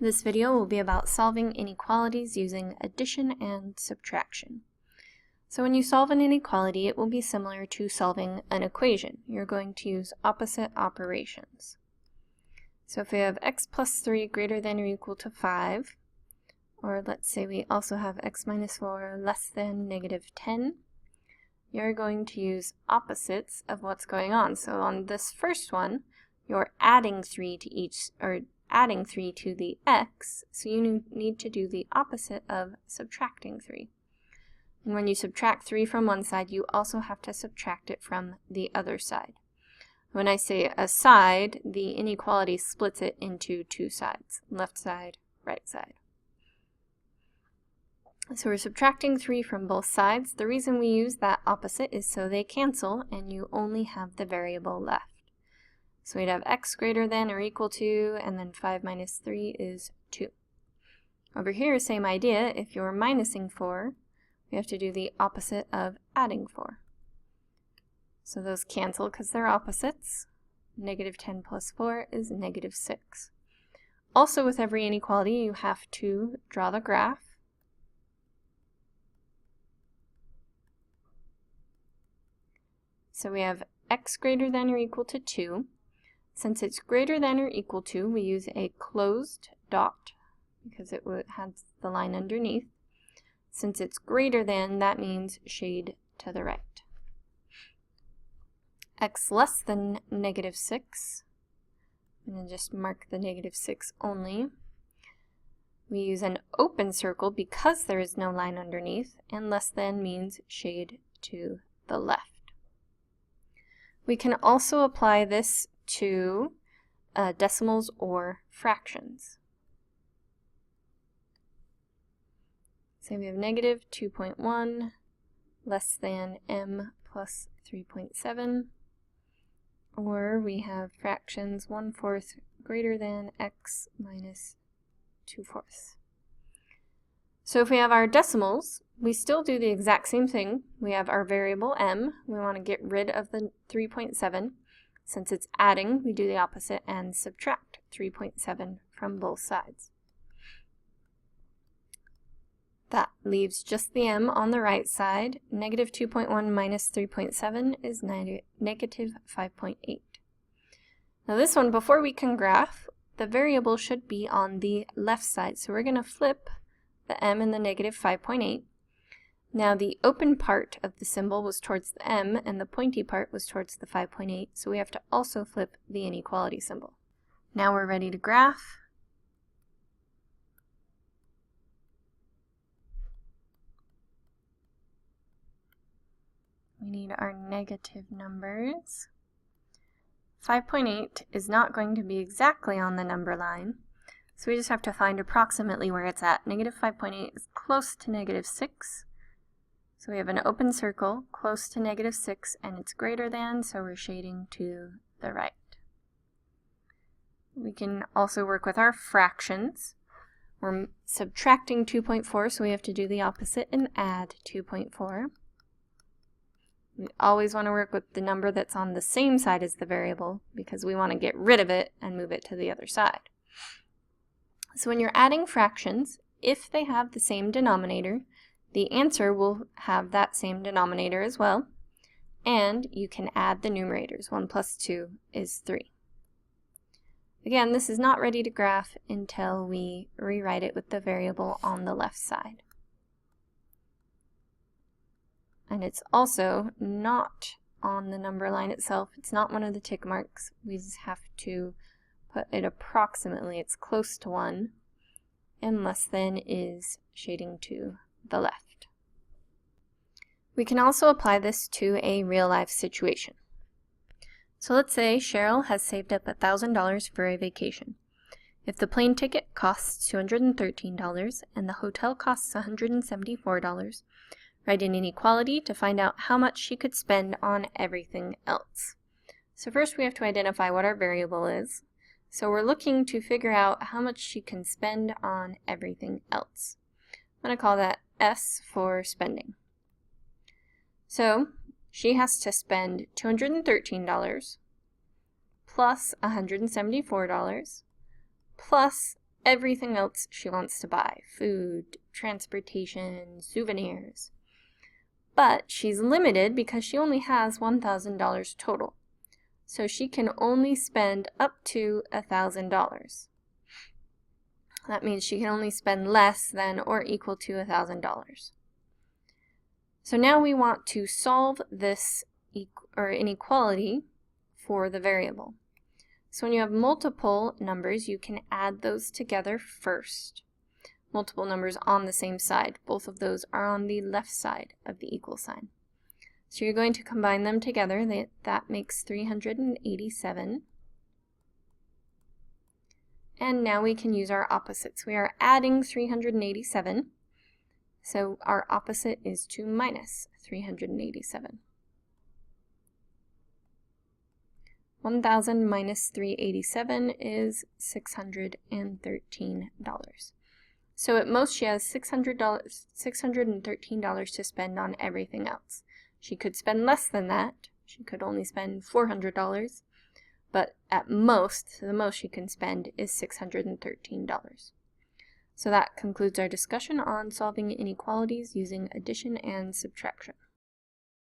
This video will be about solving inequalities using addition and subtraction. So when you solve an inequality, it will be similar to solving an equation. You're going to use opposite operations. So if we have x plus 3 greater than or equal to 5, or let's say we also have x minus 4 less than negative 10, you're going to use opposites of what's going on. So on this first one, you're adding 3 to each, or adding 3 to the x, so you need to do the opposite of subtracting 3. And when you subtract 3 from one side, you also have to subtract it from the other side. When I say a side, the inequality splits it into two sides, left side, right side. So we're subtracting 3 from both sides. The reason we use that opposite is so they cancel and you only have the variable left. So we'd have x greater than or equal to, and then 5 minus 3 is 2. Over here, same idea. If you're minusing 4, we have to do the opposite of adding 4. So those cancel because they're opposites. Negative 10 plus 4 is negative 6. Also, with every inequality, you have to draw the graph. So we have x greater than or equal to 2. Since it's greater than or equal to, we use a closed dot because it has the line underneath. Since it's greater than, that means shade to the right. X less than negative 6, and then just mark the negative 6 only. We use an open circle because there is no line underneath, and less than means shade to the left. We can also apply this to decimals or fractions. So we have negative 2.1 less than m plus 3.7, or we have fractions 1/4 greater than x minus 2/4. So if we have our decimals, we still do the exact same thing. We have our variable m. We want to get rid of the 3.7. Since it's adding, we do the opposite and subtract 3.7 from both sides. That leaves just the m on the right side. Negative 2.1 minus 3.7 is negative 5.8. Now this one, before we can graph, the variable should be on the left side. So we're going to flip the m and the negative 5.8. Now the open part of the symbol was towards the m and the pointy part was towards the 5.8, so we have to also flip the inequality symbol. Now we're ready to graph. We need our negative numbers. 5.8 is not going to be exactly on the number line, so we just have to find approximately where it's at. Negative 5.8 is close to negative 6. So we have an open circle close to negative 6 and it's greater than, so we're shading to the right. We can also work with our fractions. We're subtracting 2.4, so we have to do the opposite and add 2.4. We always want to work with the number that's on the same side as the variable because we want to get rid of it and move it to the other side. So when you're adding fractions, if they have the same denominator, the answer will have that same denominator as well, and you can add the numerators. 1 plus 2 is 3. Again, this is not ready to graph until we rewrite it with the variable on the left side. And it's also not on the number line itself. It's not one of the tick marks. We just have to put it approximately. It's close to 1, and less than is shading to the left. We can also apply this to a real-life situation. So let's say Cheryl has saved up $1,000 for a vacation. If the plane ticket costs $213 and the hotel costs $174, write an inequality to find out how much she could spend on everything else. So first we have to identify what our variable is. So we're looking to figure out how much she can spend on everything else. I'm going to call that S for spending. So she has to spend $213 plus $174 plus everything else she wants to buy: food, transportation, souvenirs. But she's limited because she only has $1,000 total. So she can only spend up to $1,000. That means she can only spend less than or equal to $1,000. So now we want to solve this inequality for the variable. So when you have multiple numbers, you can add those together first. Multiple numbers on the same side. Both of those are on the left side of the equal sign. So you're going to combine them together. That makes 387. And now we can use our opposites. We are adding 387. So our opposite is to minus 387. 1,000 minus 387 is $613. So at most she has $613 to spend on everything else. She could spend less than that. She could only spend $400. But at most, the most she can spend is $613. So that concludes our discussion on solving inequalities using addition and subtraction.